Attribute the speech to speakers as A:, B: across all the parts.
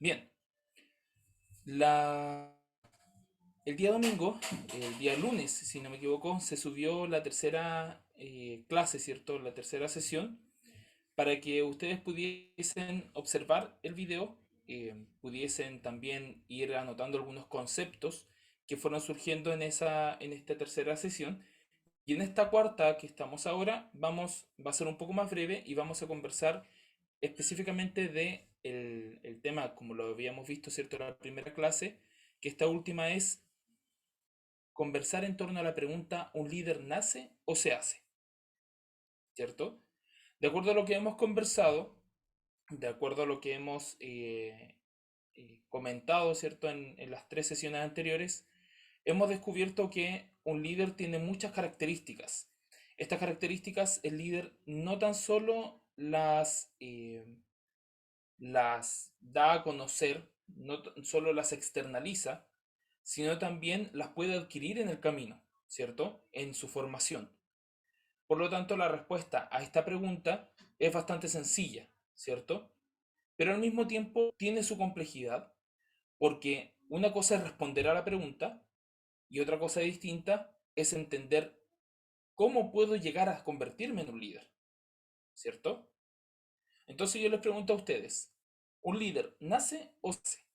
A: Bien, la, el día domingo, el día lunes, si no me equivoco, se subió la tercera clase, ¿cierto? La tercera sesión, para que ustedes pudiesen observar el video, pudiesen también ir anotando algunos conceptos que fueron surgiendo en esta tercera sesión. Y en esta cuarta que estamos ahora, va a ser un poco más breve y vamos a conversar específicamente de el tema, como lo habíamos visto, ¿cierto?, en la primera clase, que esta última es conversar en torno a la pregunta: ¿un líder nace o se hace? ¿Cierto? De acuerdo a lo que hemos conversado, de acuerdo a lo que hemos comentado, ¿cierto?, en las tres sesiones anteriores, hemos descubierto que un líder tiene muchas características. Estas características el líder no tan solo las da a conocer, no solo las externaliza, sino también las puede adquirir en el camino, ¿cierto? En su formación. Por lo tanto, la respuesta a esta pregunta es bastante sencilla, ¿cierto? Pero al mismo tiempo tiene su complejidad, porque una cosa es responder a la pregunta y otra cosa distinta es entender cómo puedo llegar a convertirme en un líder, ¿cierto? Entonces yo les pregunto a ustedes, ¿un líder nace o se hace?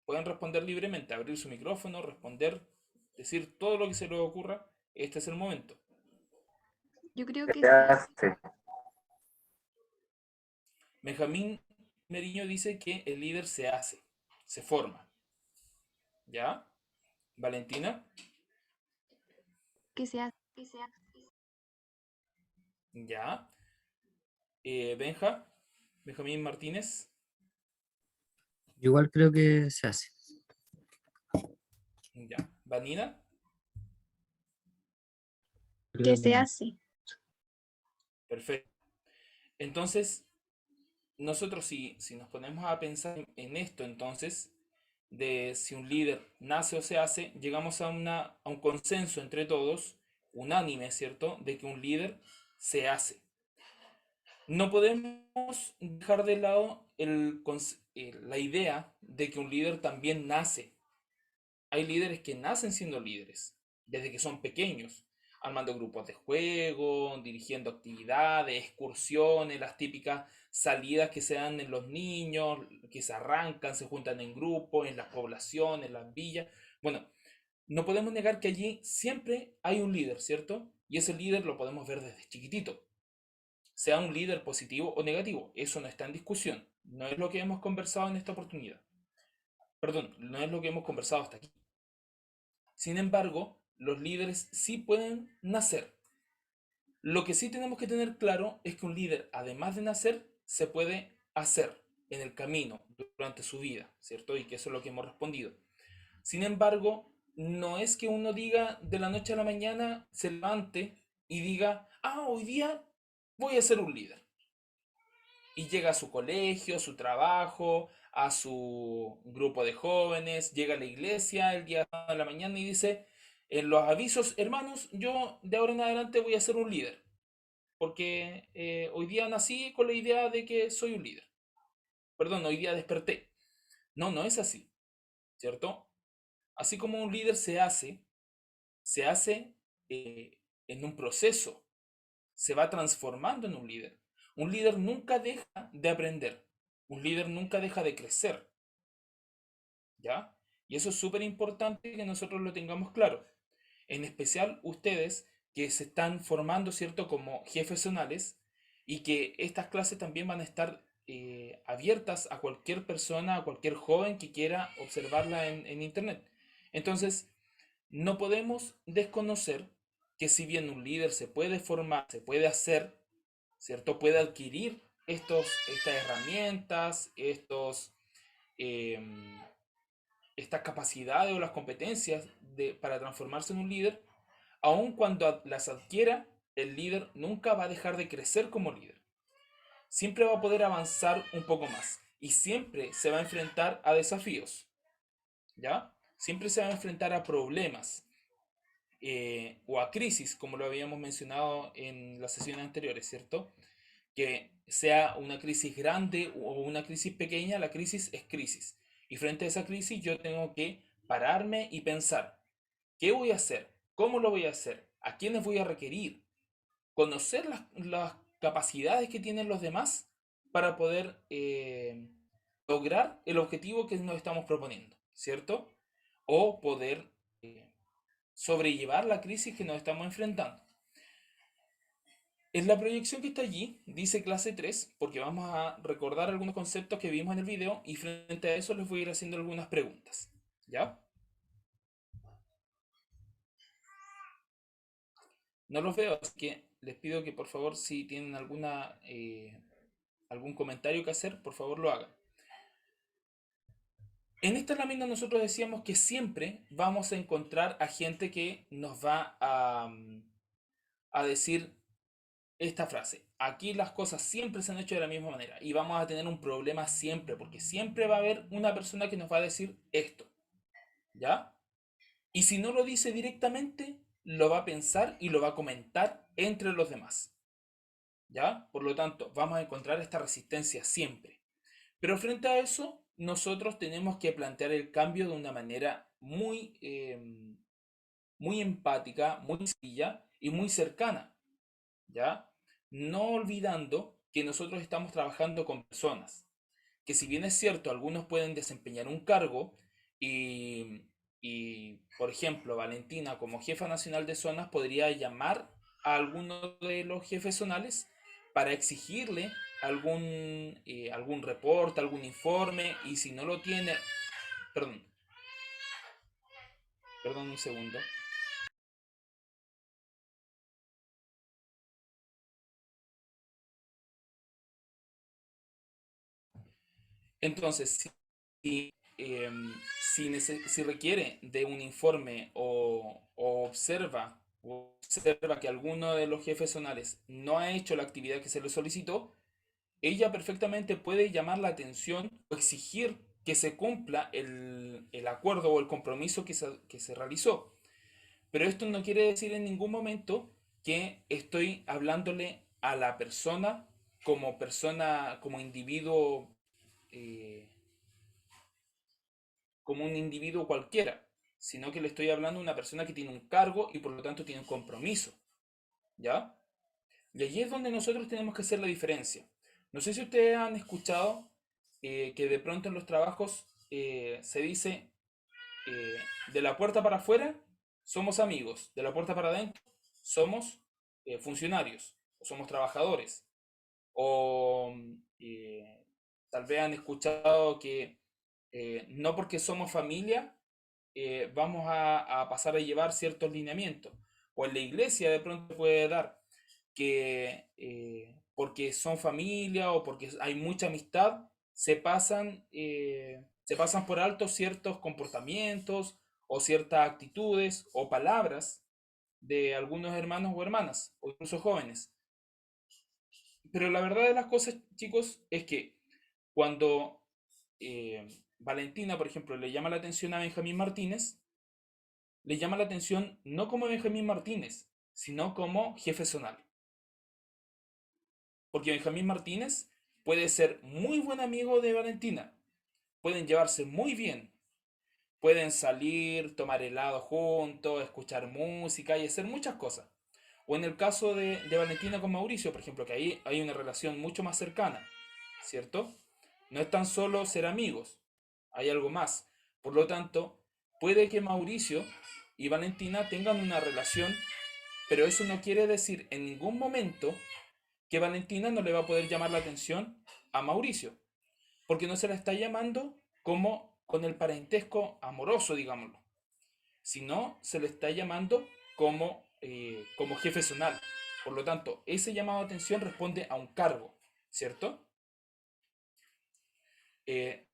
A: Pueden responder libremente, abrir su micrófono, responder, decir todo lo que se les ocurra. Este es el momento.
B: Yo creo que
C: Se
B: se hace.
C: hace.
A: Benjamín Meriño dice que el líder se hace, se forma. ¿Ya? Valentina,
B: Que se hace.
A: ¿ya? Benjamín Martínez,
D: Yo igual creo que se hace.
A: ¿ya? Vanina,
B: Que se hace.
A: perfecto. Entonces, nosotros si nos ponemos a pensar en esto, entonces, de si un líder nace o se hace, llegamos a un consenso entre todos, unánime, ¿cierto?, de que un líder se hace. No podemos dejar de lado la idea de que un líder también nace. Hay líderes que nacen siendo líderes, desde que son pequeños, armando grupos de juego, dirigiendo actividades, excursiones, las típicas salidas que se dan en los niños, que se arrancan, se juntan en grupos, en las poblaciones, en las villas. Bueno, no podemos negar que allí siempre hay un líder, ¿cierto? Y ese líder lo podemos ver desde chiquitito. Sea un líder positivo o negativo, eso no está en discusión. No es lo que hemos conversado en esta oportunidad. Perdón, no es lo que hemos conversado hasta aquí. Sin embargo, los líderes sí pueden nacer. Lo que sí tenemos que tener claro es que un líder, además de nacer, se puede hacer en el camino durante su vida, ¿cierto? Y que eso es lo que hemos respondido. Sin embargo, no es que uno diga de la noche a la mañana, se levante y diga: hoy día voy a ser un líder. Y llega a su colegio, a su trabajo, a su grupo de jóvenes, llega a la iglesia el día de la mañana y dice: en los avisos, hermanos, yo de ahora en adelante voy a ser un líder, porque hoy día nací con la idea de que soy un líder. Perdón, hoy día desperté. No, no es así, ¿cierto? Así como un líder se hace en un proceso, se va transformando en un líder. Un líder nunca deja de aprender, un líder nunca deja de crecer, ¿ya? Y eso es súper importante que nosotros lo tengamos claro. En especial ustedes que se están formando, ¿cierto?, como jefes zonales, y que estas clases también van a estar abiertas a cualquier persona, a cualquier joven que quiera observarla en internet. Entonces, no podemos desconocer que si bien un líder se puede formar, se puede hacer, ¿cierto? Puede adquirir estas herramientas, em, estas capacidades o las competencias para transformarse en un líder. Aun cuando las adquiera, el líder nunca va a dejar de crecer como líder. Siempre va a poder avanzar un poco más y siempre se va a enfrentar a desafíos, ¿ya? Siempre se va a enfrentar a problemas o a crisis, como lo habíamos mencionado en las sesiones anteriores, ¿cierto? Que sea una crisis grande o una crisis pequeña, la crisis es crisis. Y frente a esa crisis yo tengo que pararme y pensar, ¿qué voy a hacer? ¿Cómo lo voy a hacer? ¿A quiénes voy a requerir? Conocer las capacidades que tienen los demás para poder lograr el objetivo que nos estamos proponiendo, ¿cierto? O poder sobrellevar la crisis que nos estamos enfrentando. En la proyección que está allí, dice clase 3, porque vamos a recordar algunos conceptos que vimos en el video y frente a eso les voy a ir haciendo algunas preguntas. ¿Ya? No los veo, así que les pido que por favor si tienen algún comentario que hacer, por favor lo hagan. En esta lámina nosotros decíamos que siempre vamos a encontrar a gente que nos va a decir esta frase. Aquí las cosas siempre se han hecho de la misma manera y vamos a tener un problema siempre, porque siempre va a haber una persona que nos va a decir esto, ¿ya? Y si no lo dice directamente, lo va a pensar y lo va a comentar entre los demás, ¿ya? Por lo tanto, vamos a encontrar esta resistencia siempre. Pero frente a eso, nosotros tenemos que plantear el cambio de una manera muy empática, muy sencilla y muy cercana, ¿ya? No olvidando que nosotros estamos trabajando con personas, que si bien es cierto, algunos pueden desempeñar un cargo y, por ejemplo, Valentina como jefa nacional de zonas podría llamar a alguno de los jefes zonales para exigirle algún reporte, algún informe, y si no lo tiene, perdón, perdón un segundo. Entonces, si, si requiere de un informe o observa que alguno de los jefes zonales no ha hecho la actividad que se le solicitó, ella perfectamente puede llamar la atención o exigir que se cumpla el acuerdo o el compromiso que se realizó. Pero esto no quiere decir en ningún momento que estoy hablándole a la persona, como individuo, eh, como un individuo cualquiera, sino que le estoy hablando a una persona que tiene un cargo y por lo tanto tiene un compromiso, ¿ya? Y allí es donde nosotros tenemos que hacer la diferencia. No sé si ustedes han escuchado que de pronto en los trabajos se dice eh, de la puerta para afuera somos amigos, de la puerta para adentro somos funcionarios, o somos trabajadores, o tal vez han escuchado que no porque somos familia vamos a pasar a llevar ciertos lineamientos. O en la iglesia de pronto puede dar que porque son familia o porque hay mucha amistad, se pasan por alto ciertos comportamientos o ciertas actitudes o palabras de algunos hermanos o hermanas, o incluso jóvenes. Pero la verdad de las cosas, chicos, es que cuando Valentina, por ejemplo, le llama la atención a Benjamín Martínez, le llama la atención no como Benjamín Martínez, sino como jefe zonal. Porque Benjamín Martínez puede ser muy buen amigo de Valentina, pueden llevarse muy bien, pueden salir, tomar helado juntos, escuchar música y hacer muchas cosas. O en el caso de Valentina con Mauricio, por ejemplo, que ahí hay una relación mucho más cercana, ¿cierto? No es tan solo ser amigos, hay algo más. Por lo tanto, puede que Mauricio y Valentina tengan una relación, pero eso no quiere decir en ningún momento que Valentina no le va a poder llamar la atención a Mauricio, porque no se la está llamando como con el parentesco amoroso, digámoslo, sino se le está llamando como jefe zonal. Por lo tanto, ese llamado de atención responde a un cargo, ¿cierto?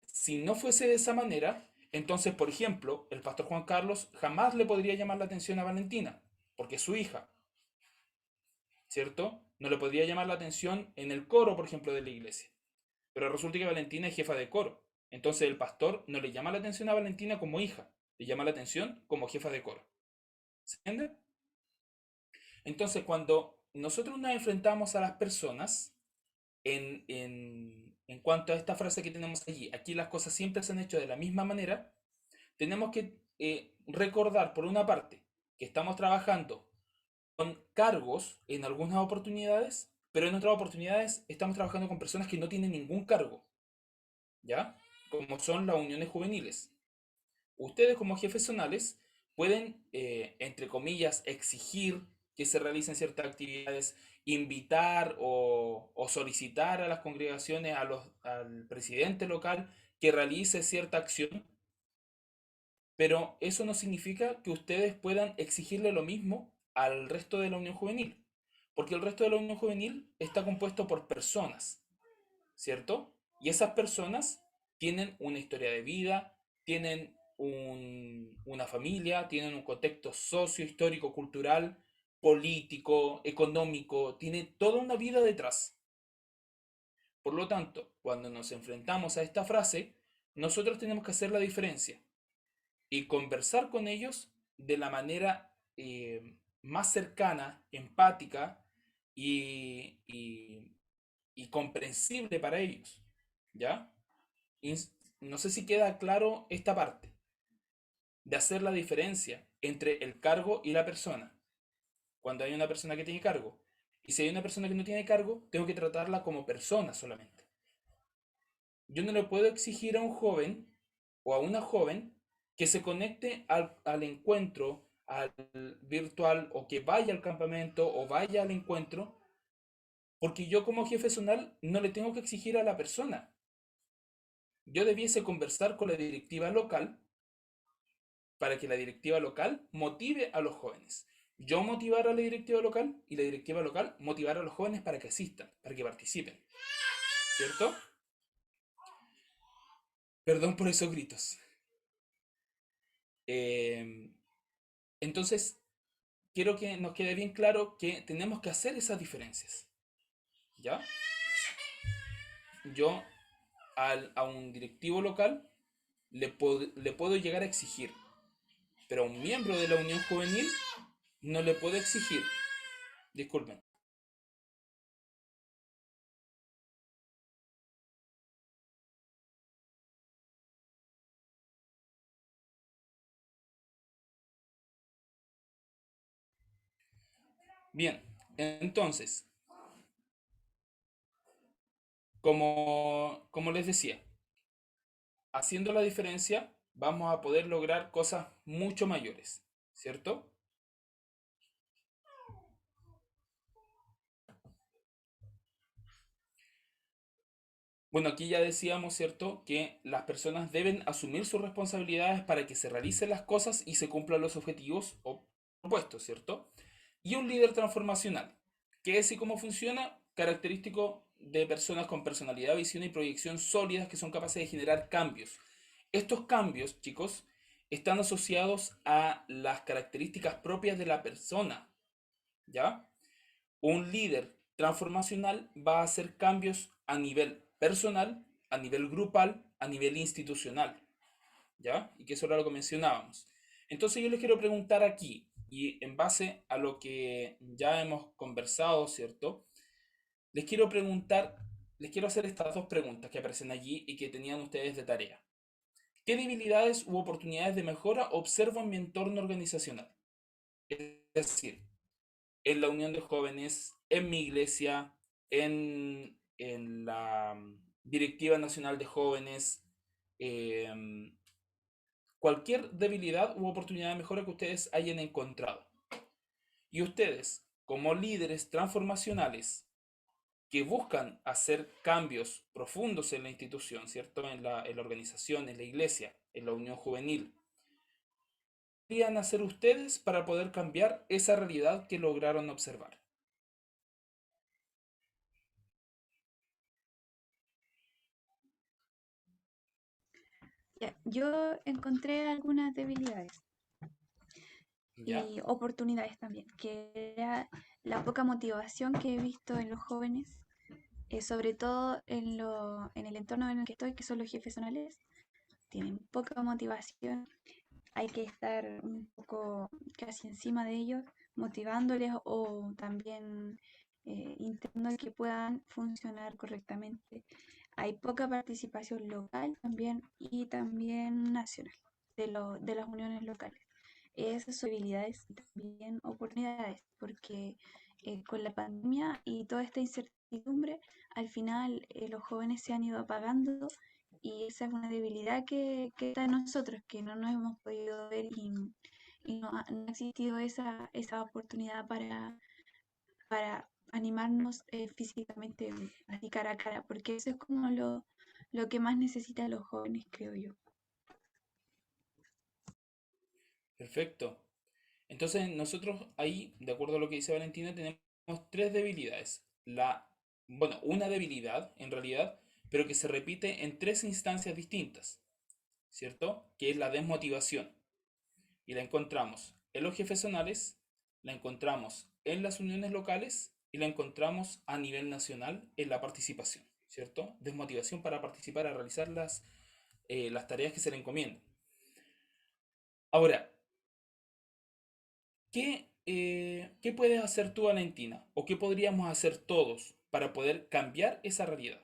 A: Si no fuese de esa manera, entonces, por ejemplo, el pastor Juan Carlos jamás le podría llamar la atención a Valentina, porque es su hija, ¿cierto? No le podría llamar la atención en el coro, por ejemplo, de la iglesia. Pero resulta que Valentina es jefa de coro. Entonces el pastor no le llama la atención a Valentina como hija, le llama la atención como jefa de coro. ¿Se entiende? Entonces cuando nosotros nos enfrentamos a las personas, en cuanto a esta frase que tenemos allí, aquí las cosas siempre se han hecho de la misma manera, tenemos que recordar, por una parte, que estamos trabajando con cargos en algunas oportunidades, pero en otras oportunidades estamos trabajando con personas que no tienen ningún cargo, ¿ya? Como son las uniones juveniles. Ustedes como jefes zonales pueden, entre comillas, exigir que se realicen ciertas actividades, invitar o solicitar a las congregaciones, al presidente local que realice cierta acción, pero eso no significa que ustedes puedan exigirle lo mismo al resto de la Unión Juvenil, porque el resto de la Unión Juvenil está compuesto por personas, ¿cierto? Y esas personas tienen una historia de vida, tienen una familia, tienen un contexto socio-histórico, cultural, político, económico, tiene toda una vida detrás. Por lo tanto, cuando nos enfrentamos a esta frase, nosotros tenemos que hacer la diferencia y conversar con ellos de la manera más cercana, empática y comprensible para ellos. ¿Ya? No sé si queda claro esta parte de hacer la diferencia entre el cargo y la persona. Cuando hay una persona que tiene cargo y si hay una persona que no tiene cargo, tengo que tratarla como persona solamente. Yo no le puedo exigir a un joven o a una joven que se conecte al encuentro, al virtual, o que vaya al campamento o vaya al encuentro, porque yo como jefe zonal no le tengo que exigir a la persona. Yo debiese conversar con la directiva local para que la directiva local motive a los jóvenes. Yo motivar a la directiva local y la directiva local motivar a los jóvenes para que asistan, para que participen. ¿Cierto? Perdón por esos gritos. Eh, entonces, quiero que nos quede bien claro que tenemos que hacer esas diferencias. ¿Ya? Yo a un directivo local le puedo llegar a exigir, pero a un miembro de la Unión Juvenil no le puedo exigir. Disculpen. Bien, entonces, como les decía, haciendo la diferencia vamos a poder lograr cosas mucho mayores, ¿cierto? Bueno, aquí ya decíamos, ¿cierto?, que las personas deben asumir sus responsabilidades para que se realicen las cosas y se cumplan los objetivos o propuestos, ¿cierto? Y un líder transformacional. ¿Qué es y cómo funciona? Característico de personas con personalidad, visión y proyección sólidas que son capaces de generar cambios. Estos cambios, chicos, están asociados a las características propias de la persona, ¿ya? Un líder transformacional va a hacer cambios a nivel personal, a nivel grupal, a nivel institucional, ¿ya? Y que eso era lo que mencionábamos. Entonces yo les quiero preguntar aquí, y en base a lo que ya hemos conversado, ¿cierto? Les quiero preguntar, les quiero hacer estas dos preguntas que aparecen allí y que tenían ustedes de tarea. ¿Qué debilidades u oportunidades de mejora observo en mi entorno organizacional? Es decir, en la unión de jóvenes, en mi iglesia, en la Directiva Nacional de Jóvenes, eh, cualquier debilidad u oportunidad de mejora que ustedes hayan encontrado. Y ustedes, como líderes transformacionales que buscan hacer cambios profundos en la institución, ¿cierto? En la organización, en la iglesia, en la unión juvenil, ¿qué podrían hacer ustedes para poder cambiar esa realidad que lograron observar?
B: Ya, yo encontré algunas debilidades
A: ¿Ya?
B: y oportunidades también, que era la poca motivación que he visto en los jóvenes, sobre todo en el entorno en el que estoy, que son los jefes zonales, tienen poca motivación, hay que estar un poco casi encima de ellos, motivándoles o también internos que puedan funcionar correctamente. Hay poca participación local también y también nacional de las uniones locales. Esas son habilidades y también oportunidades, porque con la pandemia y toda esta incertidumbre, al final los jóvenes se han ido apagando y esa es una debilidad que está en nosotros, que no nos hemos podido ver y no ha existido esa oportunidad para animarnos físicamente, así cara a cara, porque eso es como lo que más necesitan los jóvenes, creo yo.
A: Perfecto. Entonces, nosotros ahí, de acuerdo a lo que dice Valentina, tenemos tres debilidades. Bueno, una debilidad en realidad, pero que se repite en tres instancias distintas, ¿cierto? Que es la desmotivación. Y la encontramos en los jefes zonales, la encontramos en las uniones locales y la encontramos a nivel nacional en la participación, ¿cierto? Desmotivación para participar, a realizar las tareas que se le encomiendan. Ahora, ¿qué puedes hacer tú, Valentina? ¿O qué podríamos hacer todos para poder cambiar esa realidad?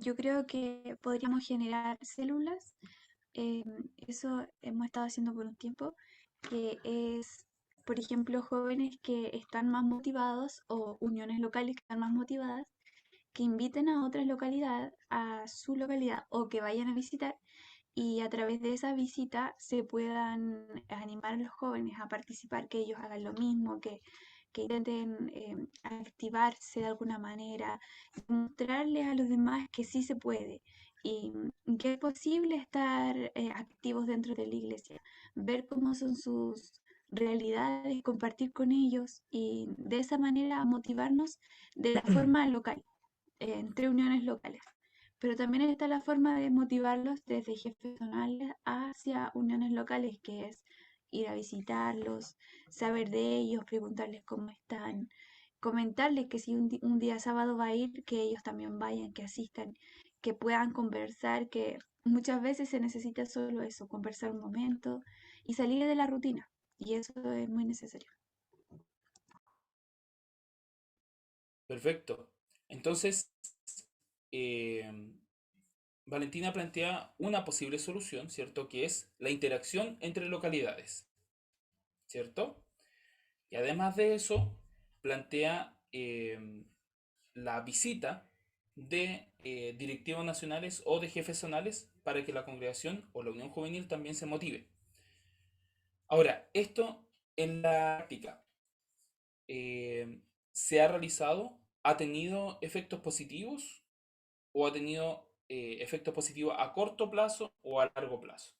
B: Yo creo que podríamos generar células, eh, eso hemos estado haciendo por un tiempo, que es, por ejemplo, jóvenes que están más motivados o uniones locales que están más motivadas, que inviten a otras localidades a su localidad o que vayan a visitar y a través de esa visita se puedan animar a los jóvenes a participar, que ellos hagan lo mismo, que intenten activarse de alguna manera, mostrarles a los demás que sí se puede y que es posible estar activos dentro de la iglesia, ver cómo son sus realidades, compartir con ellos y de esa manera motivarnos de la forma local, entre uniones locales. Pero también está la forma de motivarlos desde jefes zonales hacia uniones locales, que es ir a visitarlos, saber de ellos, preguntarles cómo están, comentarles que si un día sábado va a ir, que ellos también vayan, que asistan, que puedan conversar, que muchas veces se necesita solo eso, conversar un momento y salir de la rutina. Y eso es muy necesario.
A: Perfecto. Entonces, eh, Valentina plantea una posible solución, ¿cierto? Que es la interacción entre localidades, ¿cierto? Y además de eso, plantea la visita de directivos nacionales o de jefes zonales para que la congregación o la unión juvenil también se motive. Ahora, esto en la práctica se ha realizado, ha tenido efectos positivos o ha tenido efectos positivos a corto plazo o a largo plazo.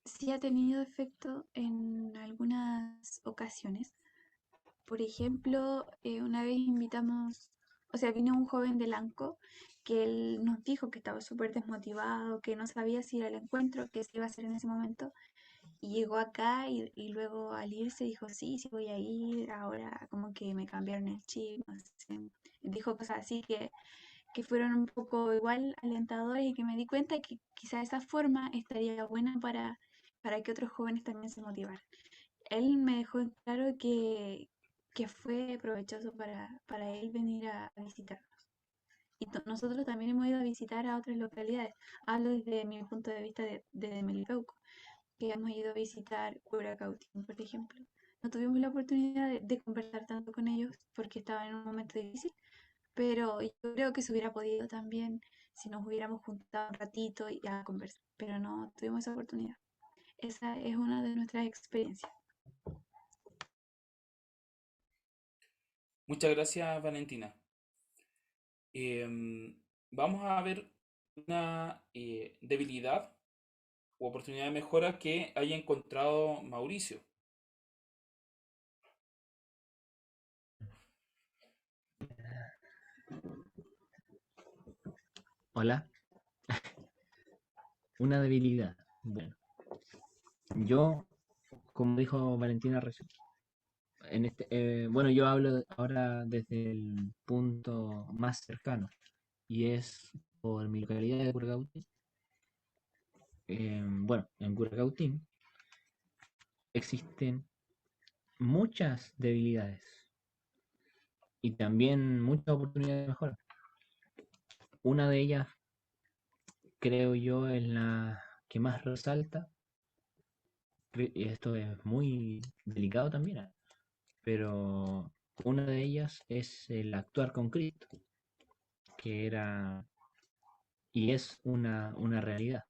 B: Sí ha tenido efecto en algunas ocasiones. Por ejemplo, una vez invitamos, o sea, vino un joven del ANCO que él nos dijo que estaba súper desmotivado, que no sabía si ir al encuentro, que se iba a hacer en ese momento, y llegó acá y luego al irse dijo, sí, sí voy a ir, ahora como que me cambiaron el chip, no sé. Dijo cosas así que fueron un poco igual alentadoras y que me di cuenta que quizá esa forma estaría buena para que otros jóvenes también se motivaran. Él me dejó en claro que fue provechoso para él venir a visitarnos. Y nosotros también hemos ido a visitar a otras localidades. Hablo desde mi punto de vista de Melipeuco, que hemos ido a visitar Curacautín, por ejemplo. No tuvimos la oportunidad de conversar tanto con ellos porque estaban en un momento difícil, pero yo creo que se hubiera podido también si nos hubiéramos juntado un ratito y a conversar, pero no tuvimos esa oportunidad. Esa es una de nuestras experiencias.
A: Muchas gracias, Valentina. Vamos a ver una debilidad u oportunidad de mejora que haya encontrado Mauricio.
D: Hola, una debilidad. Bueno, yo, como dijo Valentina recién, bueno, yo hablo ahora desde el punto más cercano y es por mi localidad de Curacautín. bueno, en Curacautín existen muchas debilidades y también muchas oportunidades de mejora. Una de ellas, creo yo, es la que más resalta, y esto es muy delicado también, pero una de ellas es el actuar con Cristo, que era y es una realidad.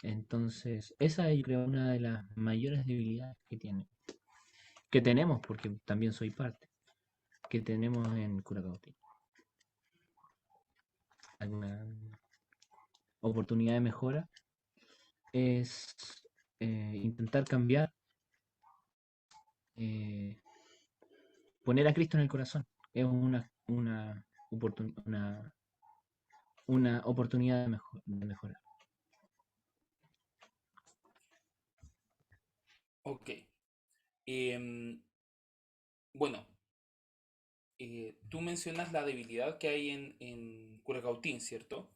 D: Entonces, esa es, yo creo, una de las mayores debilidades que tenemos, porque también soy parte, que tenemos en Curacautín. Alguna oportunidad de mejora es intentar cambiar, eh, poner a Cristo en el corazón. Es una oportunidad de mejorar.
A: Ok. Em, bueno, tú mencionas la debilidad que hay en Curacautín, ¿cierto?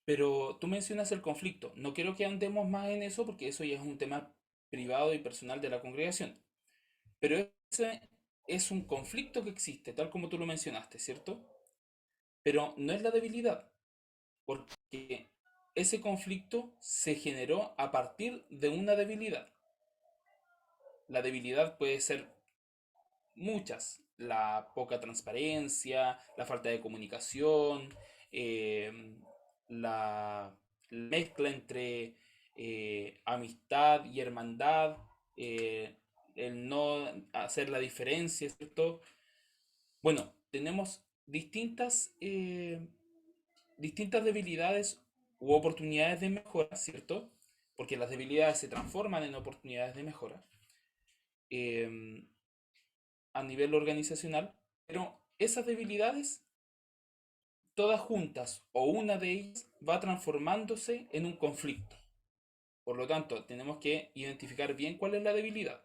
A: Pero tú mencionas el conflicto. No quiero que andemos más en eso porque eso ya es un tema privado y personal de la congregación. Pero ese es un conflicto que existe, tal como tú lo mencionaste, ¿cierto? Pero no es la debilidad, porque ese conflicto se generó a partir de una debilidad. La debilidad puede ser muchas: la poca transparencia, la falta de comunicación, eh, la mezcla entre amistad y hermandad, eh, el no hacer la diferencia, ¿cierto? Bueno, tenemos distintas debilidades u oportunidades de mejora, ¿cierto? Porque las debilidades se transforman en oportunidades de mejora. Eh, a nivel organizacional, pero esas debilidades, todas juntas o una de ellas, va transformándose en un conflicto. Por lo tanto, tenemos que identificar bien cuál es la debilidad.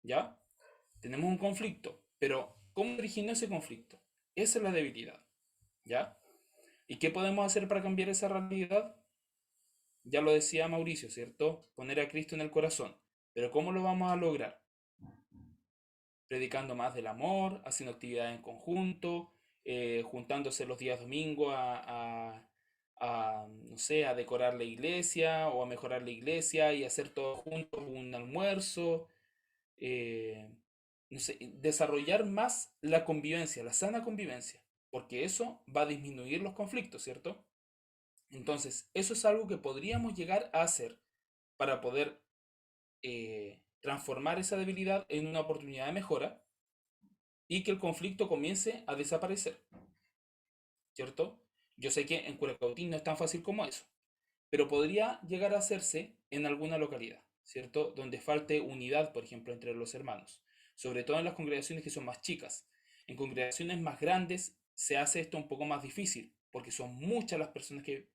A: ¿Ya? Tenemos un conflicto, pero ¿cómo originó ese conflicto? Esa es la debilidad. ¿Ya? ¿Y qué podemos hacer para cambiar esa realidad? Ya lo decía Mauricio, ¿cierto? Poner a Cristo en el corazón. Pero ¿cómo lo vamos a lograr? Predicando más del amor, haciendo actividades en conjunto, juntándose los días domingo no sé, a decorar la iglesia o a mejorar la iglesia y hacer todos juntos un almuerzo. eh, no sé, desarrollar más la convivencia, la sana convivencia, porque eso va a disminuir los conflictos, ¿cierto? Entonces, eso es algo que podríamos llegar a hacer para poder transformar esa debilidad en una oportunidad de mejora y que el conflicto comience a desaparecer, ¿cierto? Yo sé que en Curacautín no es tan fácil como eso, pero podría llegar a hacerse en alguna localidad, ¿cierto? Donde falte unidad, por ejemplo, entre los hermanos, sobre todo en las congregaciones que son más chicas. En congregaciones más grandes se hace esto un poco más difícil, porque son muchas las personas que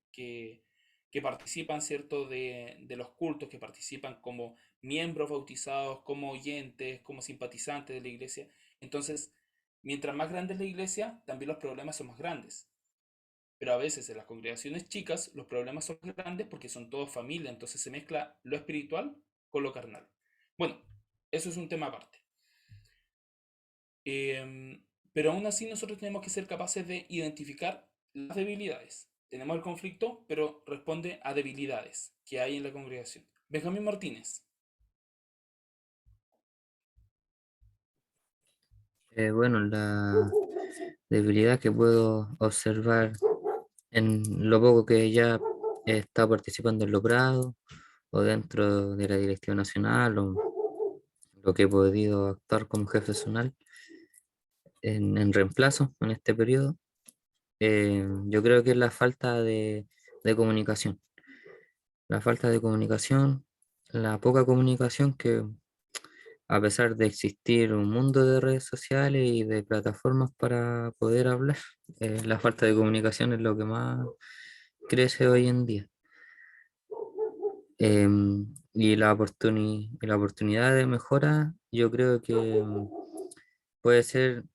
A: participan, ¿cierto? De los cultos, que participan como miembros bautizados, como oyentes, como simpatizantes de la iglesia. Entonces, mientras más grande es la iglesia, también los problemas son más grandes. Pero a veces en las congregaciones chicas los problemas son grandes porque son todos familia, entonces se mezcla lo espiritual con lo carnal. Bueno, eso es un tema aparte. Em, pero aún así nosotros tenemos que ser capaces de identificar las debilidades. Tenemos el conflicto, pero responde a debilidades que hay en la congregación. Benjamín Martínez.
C: Bueno, la debilidad que puedo observar en lo poco que ya he estado participando en logrado o dentro de la directiva nacional o lo que he podido actuar como jefe zonal en reemplazo en este periodo, yo creo que es la falta de comunicación. La falta de comunicación, la poca comunicación que a pesar de existir un mundo de redes sociales y de plataformas para poder hablar, la falta de comunicación es lo que más crece hoy en día. Y la oportunidad de mejora, yo creo que puede ser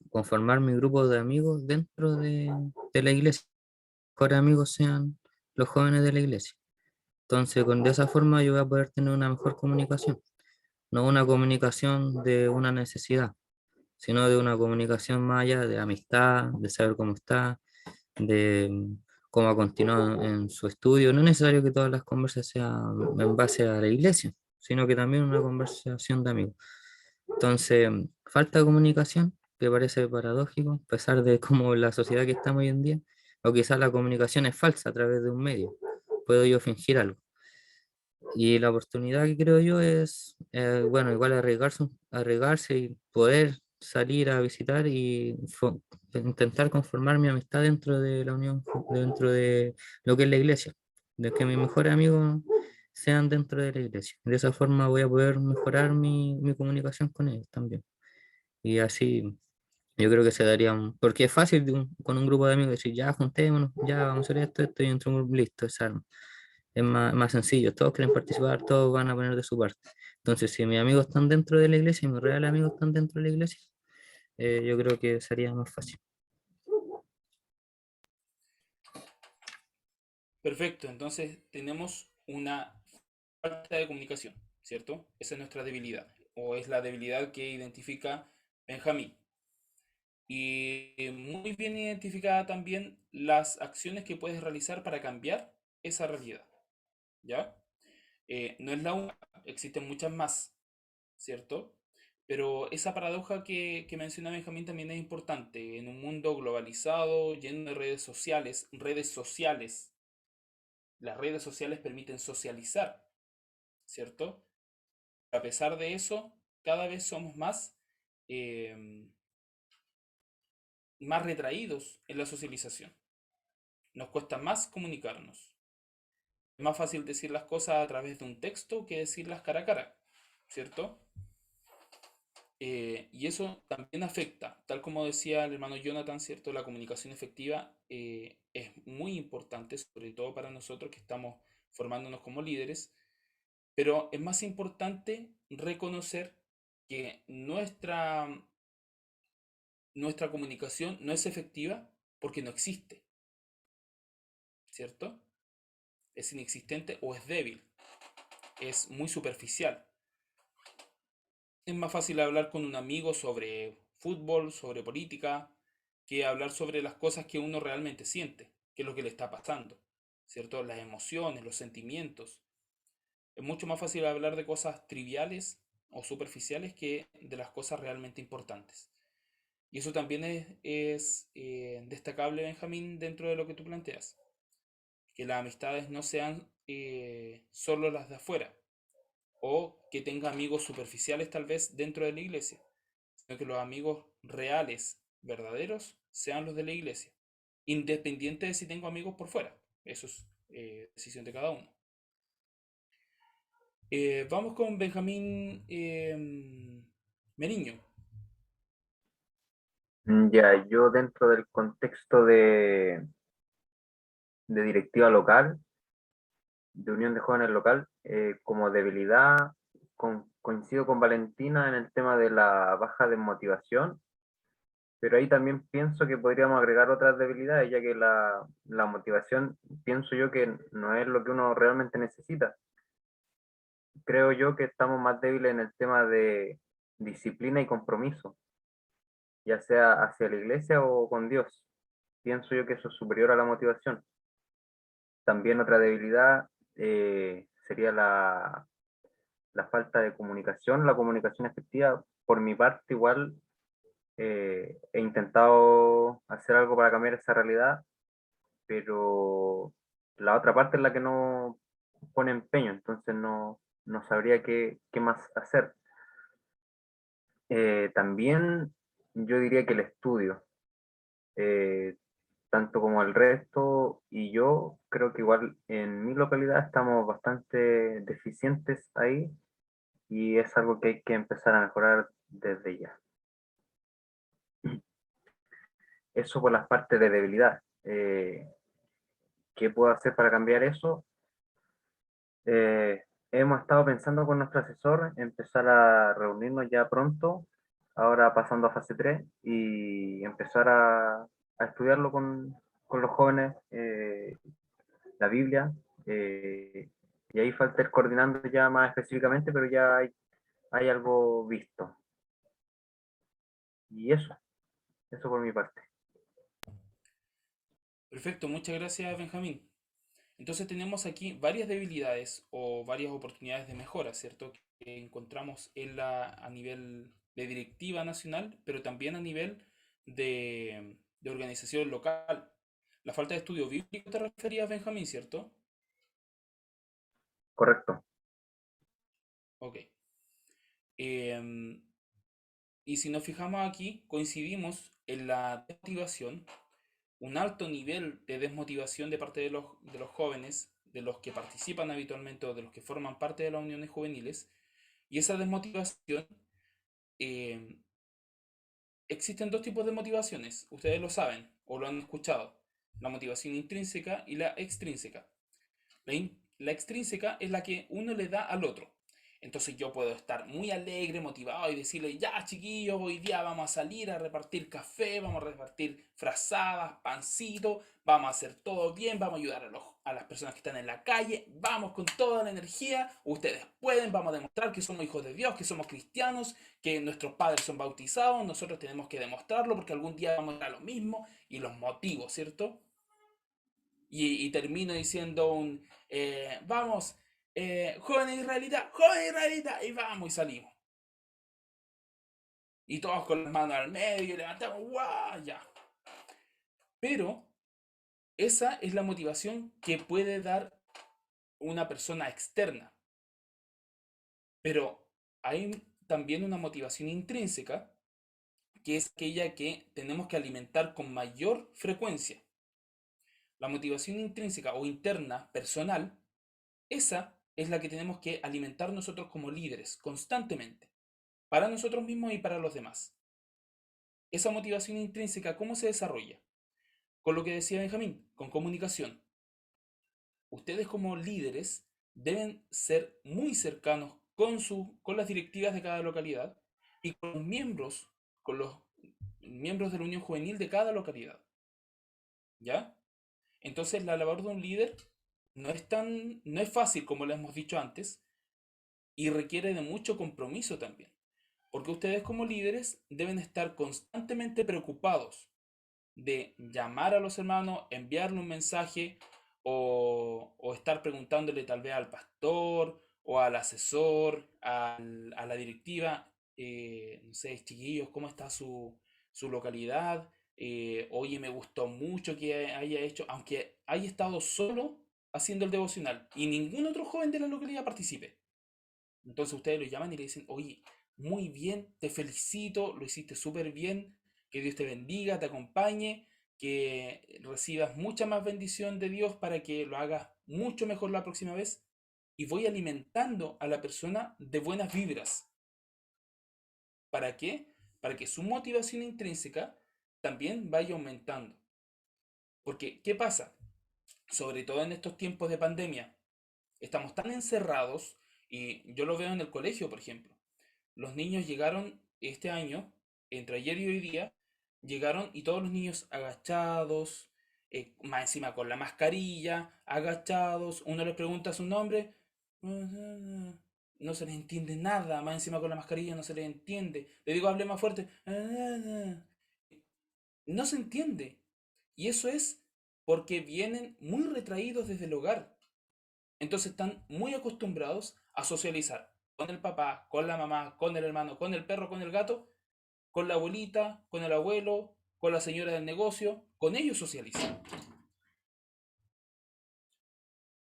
C: conformar mi grupo de amigos dentro de la iglesia. Mejores amigos sean los jóvenes de la iglesia. Entonces, de esa forma yo voy a poder tener una mejor comunicación, no una comunicación de una necesidad, sino de una comunicación más allá de amistad, de saber cómo está, de cómo ha continuado en su estudio. No es necesario que todas las conversas sean en base a la iglesia, sino que también una conversación de amigos. Entonces, falta de comunicación, que parece paradójico, a pesar de cómo la sociedad que estamos hoy en día, o quizás la comunicación es falsa a través de un medio. Puedo yo fingir algo. Y la oportunidad que creo yo es, bueno, igual arriesgarse y poder salir a visitar y intentar conformar mi amistad dentro de la unión, dentro de lo que es la iglesia, de que mis mejores amigos sean dentro de la iglesia. De esa forma voy a poder mejorar mi comunicación con ellos también. Y así yo creo que se daría porque es fácil con un grupo de amigos decir, ya juntémonos, ya vamos a hacer esto, y entre un grupo, listo, se arma. Es más sencillo, todos quieren participar, todos van a poner de su parte. Entonces, si mis amigos están dentro de la iglesia y mis reales amigos están dentro de la iglesia, yo creo que sería más fácil.
A: Perfecto, entonces tenemos una falta de comunicación, ¿cierto? Esa es nuestra debilidad, o es la debilidad que identifica Benjamín. Y muy bien identificada también las acciones que puedes realizar para cambiar esa realidad, ¿ya? No es la única, existen muchas más, ¿cierto? Pero esa paradoja que menciona Benjamín también es importante. En un mundo globalizado, lleno de redes sociales, las redes sociales permiten socializar, ¿cierto? A pesar de eso, cada vez somos eh, más retraídos en la socialización. Nos cuesta más comunicarnos. Es más fácil decir las cosas a través de un texto que decirlas cara a cara, ¿cierto? Y eso también afecta, tal como decía el hermano Jonathan, ¿cierto? La comunicación efectiva es muy importante, sobre todo para nosotros que estamos formándonos como líderes, pero es más importante reconocer que nuestra comunicación no es efectiva porque no existe, ¿cierto? Es inexistente o es débil, es muy superficial. Es más fácil hablar con un amigo sobre fútbol, sobre política, que hablar sobre las cosas que uno realmente siente, que es lo que le está pasando, ¿cierto? Las emociones, los sentimientos. Es mucho más fácil hablar de cosas triviales o superficiales que de las cosas realmente importantes. Y eso también es destacable, Benjamín, dentro de lo que tú planteas. Que las amistades no sean solo las de afuera, o que tenga amigos superficiales tal vez dentro de la iglesia, sino que los amigos reales, verdaderos, sean los de la iglesia, independiente de si tengo amigos por fuera. Eso es decisión de cada uno. Vamos con Benjamín Meriño.
E: Ya, yo dentro del contexto de directiva local, de unión de jóvenes local, como debilidad, coincido con Valentina en el tema de la baja de motivación, pero ahí también pienso que podríamos agregar otras debilidades, ya que la motivación pienso yo que no es lo que uno realmente necesita. Creo yo que estamos más débiles en el tema de disciplina y compromiso, ya sea hacia la iglesia o con Dios. Pienso yo que eso es superior a la motivación. También otra debilidad sería la falta de comunicación, la comunicación efectiva. Por mi parte, igual he intentado hacer algo para cambiar esa realidad, pero la otra parte es la que no pone empeño, entonces no sabría qué más hacer. También yo diría que el estudio, eh, tanto como el resto y yo, creo que igual en mi localidad estamos bastante deficientes ahí y es algo que hay que empezar a mejorar desde ya. Eso por las partes de debilidad. ¿Qué puedo hacer para cambiar eso? Hemos estado pensando con nuestro asesor empezar a reunirnos ya pronto, ahora pasando a fase 3 y empezar a estudiarlo con los jóvenes, la Biblia, Y ahí falta ir coordinando ya más específicamente, pero ya hay algo visto. Y eso por mi parte.
A: Perfecto, muchas gracias, Benjamín. Entonces tenemos aquí varias debilidades o varias oportunidades de mejora, ¿cierto? Que encontramos a nivel de directiva nacional, pero también a nivel de organización local. La falta de estudio bíblico te referías, Benjamín, ¿cierto?
E: Correcto.
A: Ok. Em, y si nos fijamos aquí, coincidimos en la desmotivación, un alto nivel de desmotivación de parte de los jóvenes, de los que participan habitualmente o de los que forman parte de las uniones juveniles, y esa desmotivación, eh, existen dos tipos de motivaciones, ustedes lo saben o lo han escuchado, la motivación intrínseca y la extrínseca. La extrínseca es la que uno le da al otro. Entonces yo puedo estar muy alegre, motivado y decirle, ya chiquillos, hoy día vamos a salir a repartir café, vamos a repartir frazadas, pancito, vamos a hacer todo bien, vamos a ayudar a las personas que están en la calle, vamos con toda la energía, ustedes pueden, vamos a demostrar que somos hijos de Dios, que somos cristianos, que nuestros padres son bautizados, nosotros tenemos que demostrarlo porque algún día vamos a ir a lo mismo y los motivos, ¿cierto? Y termino diciendo vamos, joven israelita, y vamos y salimos. Y todos con las manos al medio, y levantamos, ¡guau! Ya. Pero esa es la motivación que puede dar una persona externa. Pero hay también una motivación intrínseca, que es aquella que tenemos que alimentar con mayor frecuencia. La motivación intrínseca o interna, personal, esa es la que tenemos que alimentar nosotros como líderes constantemente, para nosotros mismos y para los demás. Esa motivación intrínseca, ¿cómo se desarrolla? Con lo que decía Benjamín, con comunicación. Ustedes como líderes deben ser muy cercanos con las directivas de cada localidad y con los miembros de la Unión Juvenil de cada localidad. ¿Ya? Entonces la labor de un líder no es fácil, como le hemos dicho antes, y requiere de mucho compromiso también. Porque ustedes como líderes deben estar constantemente preocupados de llamar a los hermanos, enviarle un mensaje o estar preguntándole tal vez al pastor o al asesor, a la directiva, no sé, chiquillos, ¿cómo está su localidad? Oye, me gustó mucho que haya hecho, aunque haya estado solo haciendo el devocional y ningún otro joven de la localidad participe. Entonces ustedes lo llaman y le dicen, oye, muy bien, te felicito, lo hiciste súper bien, que Dios te bendiga, te acompañe, que recibas mucha más bendición de Dios para que lo hagas mucho mejor la próxima vez. Y voy alimentando a la persona de buenas vibras. ¿Para qué? Para que su motivación intrínseca también vaya aumentando. Porque, ¿qué pasa? Sobre todo en estos tiempos de pandemia, estamos tan encerrados, y yo lo veo en el colegio, por ejemplo. Los niños llegaron este año, entre ayer y hoy día, llegaron y todos los niños agachados, más encima con la mascarilla, agachados, uno les pregunta su nombre, no se les entiende nada, más encima con la mascarilla no se les entiende. Le digo, hable más fuerte, no se entiende. Y eso es porque vienen muy retraídos desde el hogar. Entonces están muy acostumbrados a socializar con el papá, con la mamá, con el hermano, con el perro, con el gato, con la abuelita, con el abuelo, con la señora del negocio. Con ellos socializan.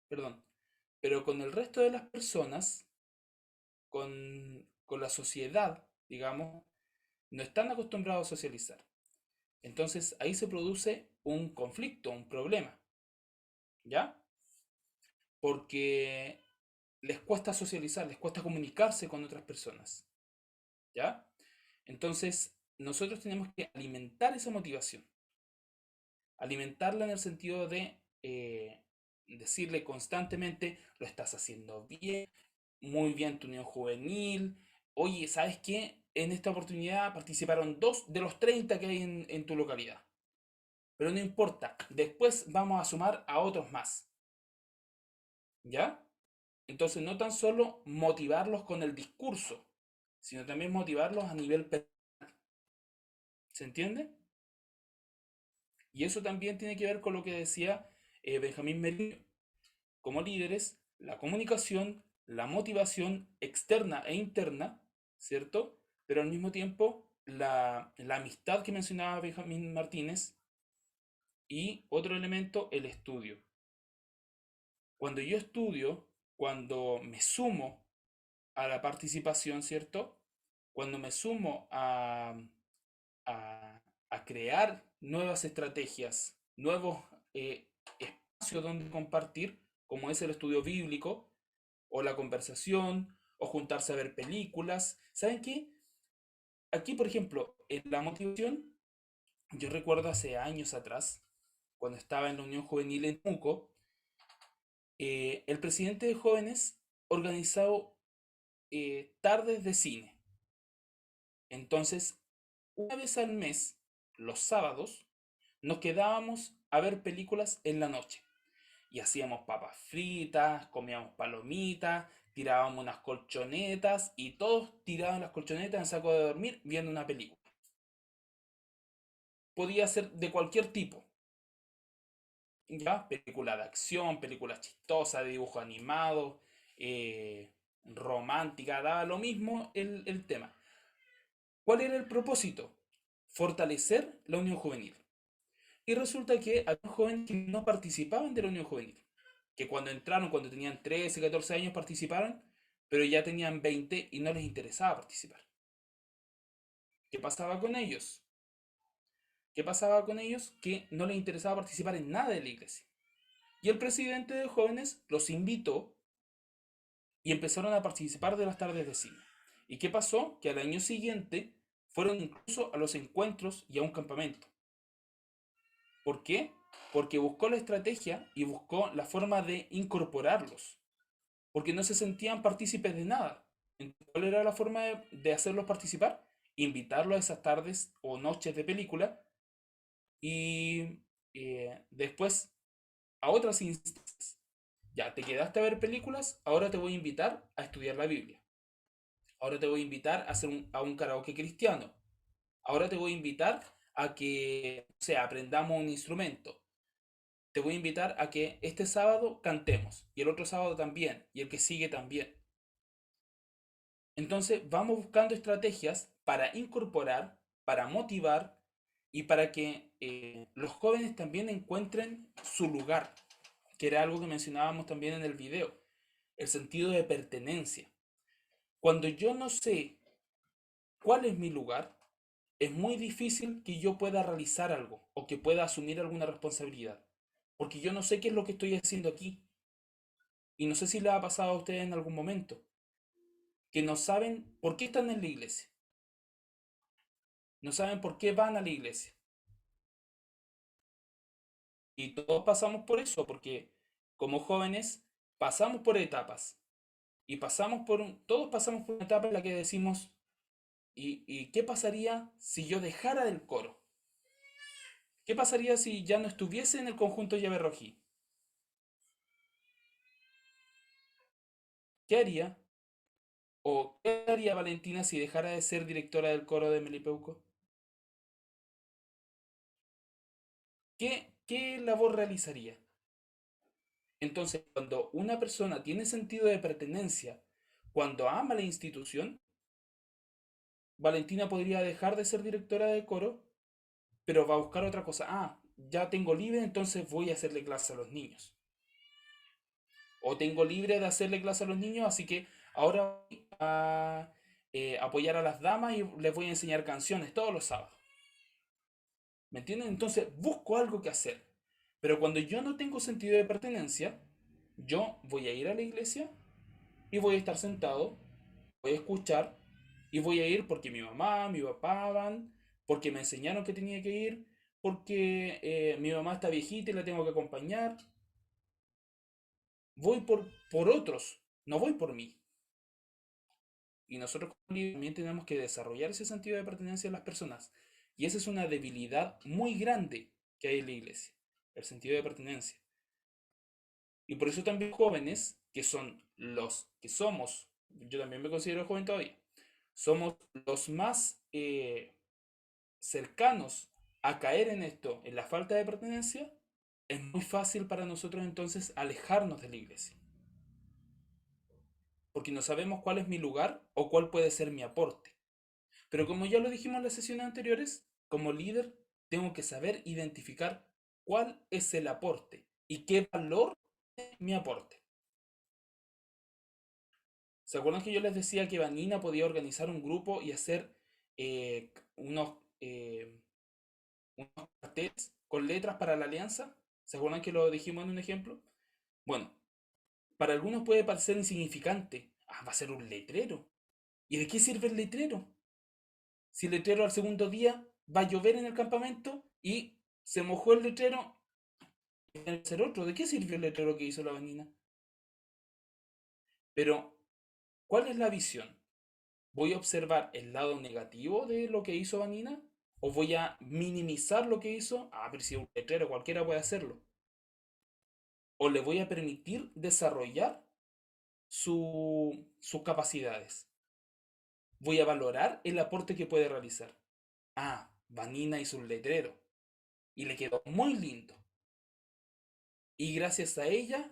A: Perdón. Pero con el resto de las personas, con la sociedad, digamos, no están acostumbrados a socializar. Entonces ahí se produce un conflicto, un problema. ¿Ya? Porque les cuesta socializar, les cuesta comunicarse con otras personas. ¿Ya? Entonces, nosotros tenemos que alimentar esa motivación. Alimentarla en el sentido de decirle constantemente, lo estás haciendo bien, muy bien tu unión juvenil. Oye, ¿sabes qué? En esta oportunidad participaron 2 de los 30 que hay en tu localidad. Pero no importa, después vamos a sumar a otros más. ¿Ya? Entonces, no tan solo motivarlos con el discurso, sino también motivarlos a nivel personal. ¿Se entiende? Y eso también tiene que ver con lo que decía Benjamín Merino. Como líderes, la comunicación, la motivación externa e interna, ¿cierto? Pero al mismo tiempo, la amistad que mencionaba Benjamín Martínez y otro elemento, el estudio. Cuando yo estudio, cuando me sumo a la participación, ¿cierto? Cuando me sumo a crear nuevas estrategias, nuevos espacios donde compartir, como es el estudio bíblico, o la conversación, o juntarse a ver películas. ¿Saben qué? Aquí, por ejemplo, en la motivación, yo recuerdo hace años atrás, cuando estaba en la Unión Juvenil en Temuco, el presidente de jóvenes organizó tardes de cine. Entonces, una vez al mes, los sábados, nos quedábamos a ver películas en la noche. Y hacíamos papas fritas, comíamos palomitas, tirábamos unas colchonetas y todos tiraban las colchonetas en saco de dormir viendo una película. Podía ser de cualquier tipo, ¿ya? Película de acción, película chistosa, de dibujo animado, romántica, daba lo mismo el tema. ¿Cuál era el propósito? Fortalecer la unión juvenil. Y resulta que había jóvenes que no participaban de la unión juvenil, que cuando entraron, cuando tenían 13, 14 años, participaron, pero ya tenían 20 y no les interesaba participar. ¿Qué pasaba con ellos? ¿Qué pasaba con ellos? Que no les interesaba participar en nada de la iglesia. Y el presidente de jóvenes los invitó y empezaron a participar de las tardes de cine. ¿Y qué pasó? Que al año siguiente fueron incluso a los encuentros y a un campamento. ¿Por qué? Porque buscó la estrategia y buscó la forma de incorporarlos. Porque no se sentían partícipes de nada. Entonces, ¿cuál era la forma de hacerlos participar? Invitarlos a esas tardes o noches de película y después a otras instancias. Ya, te quedaste a ver películas, ahora te voy a invitar a estudiar la Biblia. Ahora te voy a invitar a hacer a un karaoke cristiano. Ahora te voy a invitar a que, o sea, aprendamos un instrumento. Te voy a invitar a que este sábado cantemos y el otro sábado también y el que sigue también. Entonces vamos buscando estrategias para incorporar, para motivar y para que los jóvenes también encuentren su lugar, que era algo que mencionábamos también en el video, el sentido de pertenencia. Cuando yo no sé cuál es mi lugar, es muy difícil que yo pueda realizar algo o que pueda asumir alguna responsabilidad, porque yo no sé qué es lo que estoy haciendo aquí. Y no sé si les ha pasado a ustedes en algún momento, que no saben por qué están en la iglesia, no saben por qué van a la iglesia. Y todos pasamos por eso, porque como jóvenes pasamos por etapas. Y todos pasamos por una etapa en la que decimos, ¿y qué pasaría si yo dejara del coro? ¿Qué pasaría si ya no estuviese en el conjunto Llave Rojí? ¿Qué haría? ¿O qué haría Valentina si dejara de ser directora del coro de Melipeuco? ¿Qué labor realizaría? Entonces, cuando una persona tiene sentido de pertenencia, cuando ama la institución, Valentina podría dejar de ser directora de coro, pero va a buscar otra cosa. Ah, ya tengo libre, entonces voy a hacerle clase a los niños. O tengo libre de hacerle clase a los niños, así que ahora voy a apoyar a las damas y les voy a enseñar canciones todos los sábados. ¿Me entienden? Entonces busco algo que hacer. Pero cuando yo no tengo sentido de pertenencia, yo voy a ir a la iglesia y voy a estar sentado, voy a escuchar y voy a ir porque mi mamá, mi papá van, porque me enseñaron que tenía que ir, porque mi mamá está viejita y la tengo que acompañar. Voy por otros, no voy por mí. Y nosotros como líderes también tenemos que desarrollar ese sentido de pertenencia en las personas. Y esa es una debilidad muy grande que hay en la iglesia, el sentido de pertenencia. Y por eso también jóvenes, que son los que somos, yo también me considero joven todavía, somos los más cercanos a caer en esto, en la falta de pertenencia, es muy fácil para nosotros entonces alejarnos de la iglesia. Porque no sabemos cuál es mi lugar o cuál puede ser mi aporte. Pero como ya lo dijimos en las sesiones anteriores, como líder tengo que saber identificar cuál es el aporte y qué valor tiene mi aporte. ¿Se acuerdan que yo les decía que Vanina podía organizar un grupo y hacer eh, unos, eh, unos carteles con letras para la alianza? ¿Se acuerdan que lo dijimos en un ejemplo? Bueno, para algunos puede parecer insignificante. Ah, va a ser un letrero. ¿Y de qué sirve el letrero? Si el letrero al segundo día va a llover en el campamento y se mojó el letrero, tiene que ser otro. ¿De qué sirvió el letrero que hizo la Vanina? Pero, ¿cuál es la visión? ¿Voy a observar el lado negativo de lo que hizo Vanina? ¿O voy a minimizar lo que hizo? Ah, pero si es un letrero, cualquiera puede hacerlo. ¿O le voy a permitir desarrollar sus capacidades? Voy a valorar el aporte que puede realizar. Ah, Vanina hizo un letrero y le quedó muy lindo. Y gracias a ella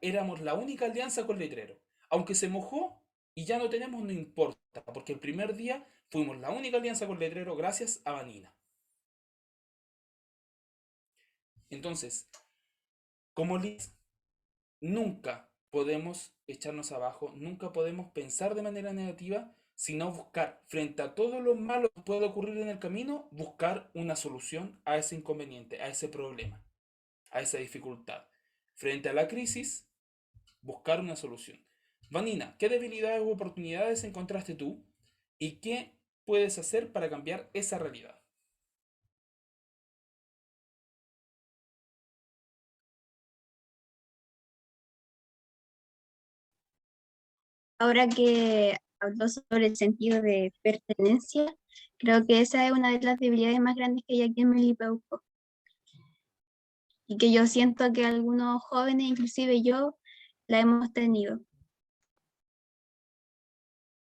A: éramos la única alianza con letrero. Aunque se mojó y ya no tenemos, no importa, porque el primer día fuimos la única alianza con letrero gracias a Vanina. Entonces, como líderes, nunca podemos echarnos abajo, nunca podemos pensar de manera negativa, sino buscar, frente a todo lo malo que puede ocurrir en el camino, buscar una solución a ese inconveniente, a ese problema, a esa dificultad. Frente a la crisis, buscar una solución. Vanina, ¿qué debilidades u oportunidades encontraste tú y qué puedes hacer para cambiar esa realidad?
F: Ahora que habló sobre el sentido de pertenencia, creo que esa es una de las debilidades más grandes que hay aquí en Melipeuco. Y que yo siento que algunos jóvenes, inclusive yo, la hemos tenido.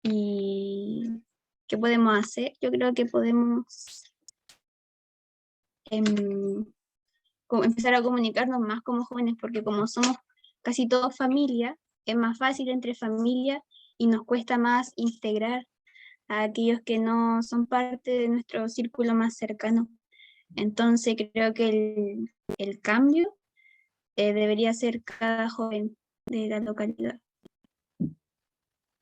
F: ¿Y qué podemos hacer? Yo creo que podemos empezar a comunicarnos más como jóvenes, porque como somos casi todos familia, es más fácil entre familia y nos cuesta más integrar a aquellos que no son parte de nuestro círculo más cercano. Entonces creo que el cambio debería ser cada joven de la localidad.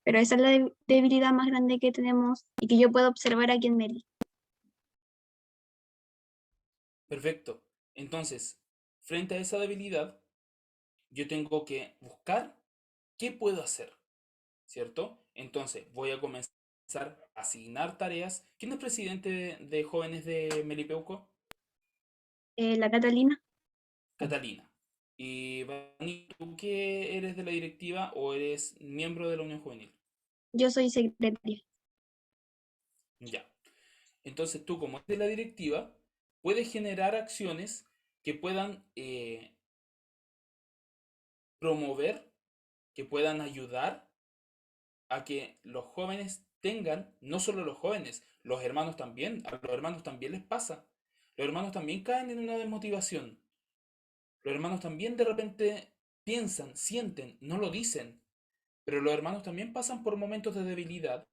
F: Pero esa es la debilidad más grande que tenemos y que yo puedo observar aquí en Meli.
A: Perfecto. Entonces, frente a esa debilidad, yo tengo que buscar qué puedo hacer, ¿cierto? Entonces, voy a comenzar a asignar tareas. ¿Quién es presidente de jóvenes de Melipeuco?
F: La Catalina,
A: Catalina. Y Vani, ¿tú qué eres de la directiva o eres miembro de la Unión Juvenil?
F: yo soy secretaria.
A: Ya. Entonces tú, como eres de la directiva, puedes generar acciones que puedan promover, que puedan ayudar a que los jóvenes tengan, no solo los jóvenes, los hermanos también, a los hermanos también les pasa. Los hermanos también caen en una desmotivación. Los hermanos también de repente piensan, sienten, no lo dicen, pero los hermanos también pasan por momentos de debilidad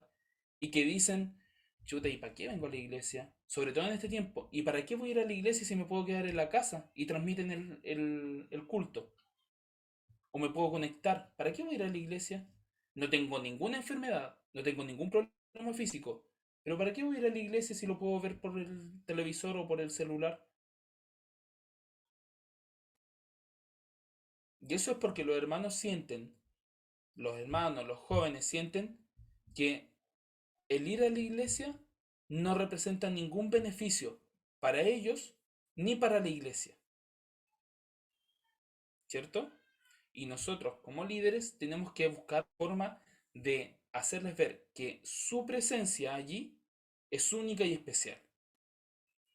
A: y que dicen, chuta, ¿y para qué vengo a la iglesia? Sobre todo en este tiempo. ¿Y para qué voy a ir a la iglesia si me puedo quedar en la casa y transmiten el culto? ¿O me puedo conectar? ¿Para qué voy a ir a la iglesia? No tengo ninguna enfermedad, no tengo ningún problema físico. Pero ¿para qué voy a ir a la iglesia si lo puedo ver por el televisor o por el celular? Y eso es porque los hermanos sienten, los hermanos, los jóvenes sienten que el ir a la iglesia no representa ningún beneficio para ellos ni para la iglesia, ¿cierto? Y nosotros como líderes tenemos que buscar forma de hacerles ver que su presencia allí es única y especial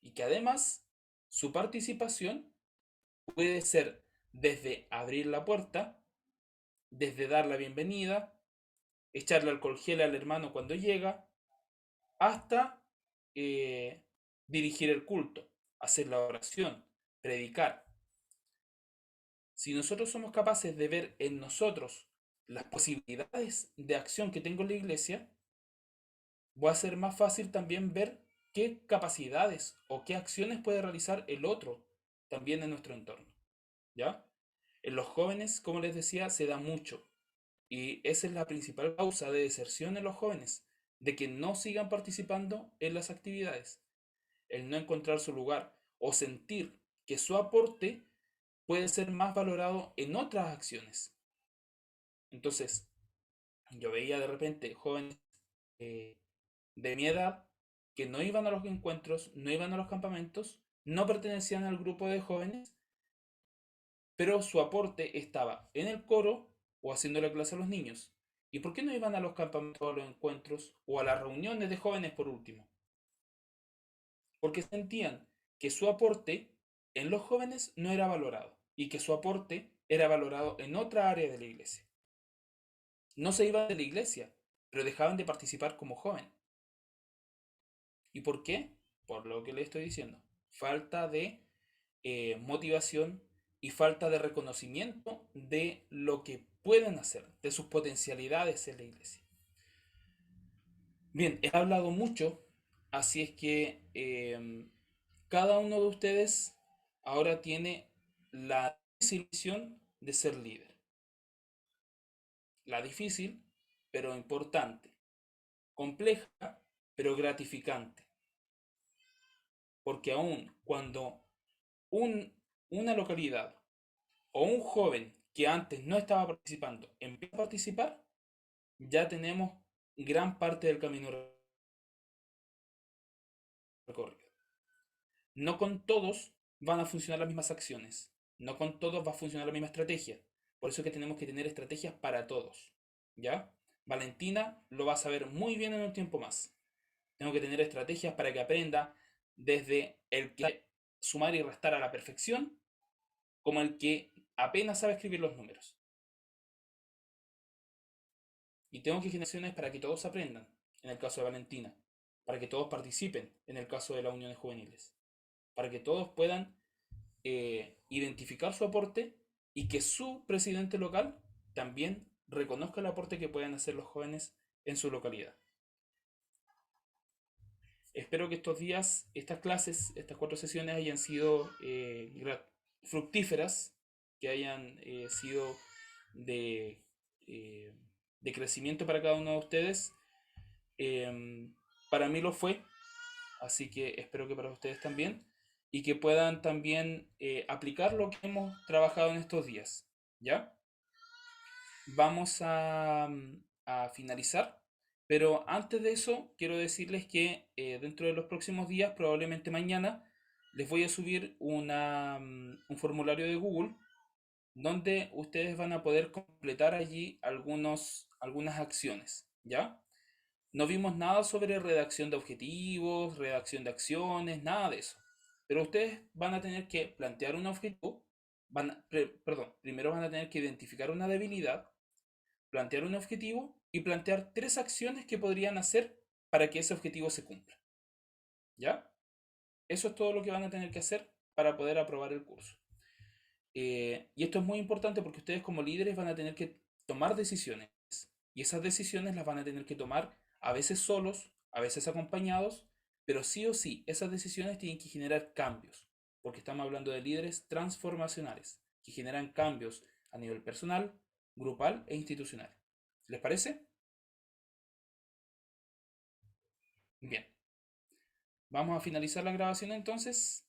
A: y que además su participación puede ser desde abrir la puerta, desde dar la bienvenida, echarle alcohol gel al hermano cuando llega, hasta dirigir el culto, hacer la oración, predicar. Si nosotros somos capaces de ver en nosotros las posibilidades de acción que tengo en la iglesia, va a ser más fácil también ver qué capacidades o qué acciones puede realizar el otro también en nuestro entorno. ¿Ya? En los jóvenes, como les decía, se da mucho. Y esa es la principal causa de deserción en los jóvenes, de que no sigan participando en las actividades. El no encontrar su lugar o sentir que su aporte puede ser más valorado en otras acciones. Entonces, yo veía de repente jóvenes eh, de mi edad que no iban a los encuentros, no iban a los campamentos, no pertenecían al grupo de jóvenes, pero su aporte estaba en el coro o haciéndole clase a los niños. ¿Y por qué no iban a los campamentos, a los encuentros o a las reuniones de jóvenes por último? Porque sentían que su aporte en los jóvenes no era valorado y que su aporte era valorado en otra área de la iglesia. No se iban de la iglesia, pero dejaban de participar como joven. ¿Y por qué? Por lo que le estoy diciendo. Falta de motivación y falta de reconocimiento de lo que pueden hacer, de sus potencialidades en la iglesia. Bien, he hablado mucho, así es que cada uno de ustedes ahora tiene la decisión de ser líder. La difícil, pero importante. Compleja, pero gratificante. Porque aún cuando una localidad o un joven que antes no estaba participando empieza a participar, ya tenemos gran parte del camino recorrido. No con todos van a funcionar las mismas acciones, no con todos va a funcionar la misma estrategia. Por eso es que tenemos que tener estrategias para todos. ¿Ya? Valentina lo va a saber muy bien en un tiempo más. Tengo que tener estrategias para que aprenda desde el que sumar y restar a la perfección, como el que apenas sabe escribir los números. Y tengo que generar acciones para que todos aprendan, en el caso de Valentina, para que todos participen, en el caso de las uniones juveniles, para que todos puedan identificar su aporte y que su presidente local también reconozca el aporte que puedan hacer los jóvenes en su localidad. Espero que estos días, estas clases, estas 4 sesiones hayan sido fructíferas, que hayan sido de, de crecimiento para cada uno de ustedes. Para mí lo fue, así que espero que para ustedes también, y que puedan también aplicar lo que hemos trabajado en estos días. ¿Ya? Vamos a finalizar. Pero antes de eso, quiero decirles que dentro de los próximos días, probablemente mañana, les voy a subir un formulario de Google donde ustedes van a poder completar allí algunas acciones, ¿ya? No vimos nada sobre redacción de objetivos, redacción de acciones, nada de eso. Pero ustedes van a tener que plantear un objetivo, primero van a tener que identificar una debilidad, plantear un objetivo y plantear 3 acciones que podrían hacer para que ese objetivo se cumpla. ¿Ya? Eso es todo lo que van a tener que hacer para poder aprobar el curso. Y esto es muy importante porque ustedes como líderes van a tener que tomar decisiones. Y esas decisiones las van a tener que tomar a veces solos, a veces acompañados, pero sí o sí, esas decisiones tienen que generar cambios. Porque estamos hablando de líderes transformacionales, que generan cambios a nivel personal, grupal e institucional. ¿Les parece? Bien. Vamos a finalizar la grabación entonces.